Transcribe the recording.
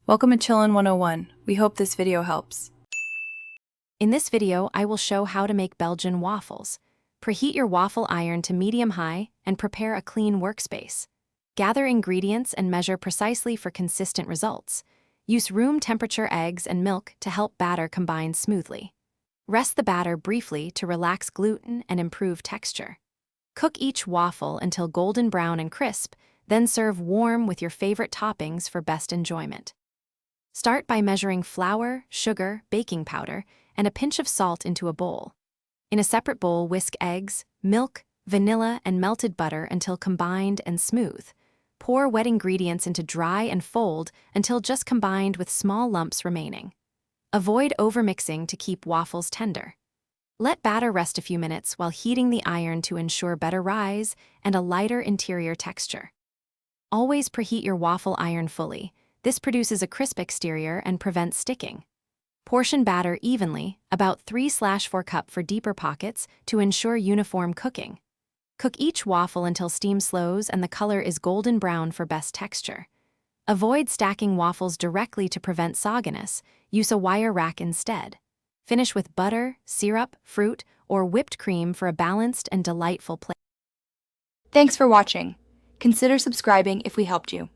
Welcome to Chillin' 101. We hope this video helps. In this video, I will show how to make Belgian waffles. Preheat your waffle iron to medium-high and prepare a clean workspace. Gather ingredients and measure precisely for consistent results. Use room temperature eggs and milk to help batter combine smoothly. Rest the batter briefly to relax gluten and improve texture. Cook each waffle until golden brown and crisp, then serve warm with your favorite toppings for best enjoyment. Start by measuring flour, sugar, baking powder, and a pinch of salt into a bowl. In a separate bowl, whisk eggs, milk, vanilla, and melted butter until combined and smooth. Pour wet ingredients into dry and fold until just combined with small lumps remaining. Avoid overmixing to keep waffles tender. Let batter rest a few minutes while heating the iron to ensure better rise and a lighter interior texture. Always preheat your waffle iron fully. This produces a crisp exterior and prevents sticking. Portion batter evenly, about 3/4 cup for deeper pockets to ensure uniform cooking. Cook each waffle until steam slows and the color is golden brown for best texture. Avoid stacking waffles directly to prevent sogginess. Use a wire rack instead. Finish with butter, syrup, fruit, or whipped cream for a balanced and delightful plate. Thanks for watching. Consider subscribing if we helped you.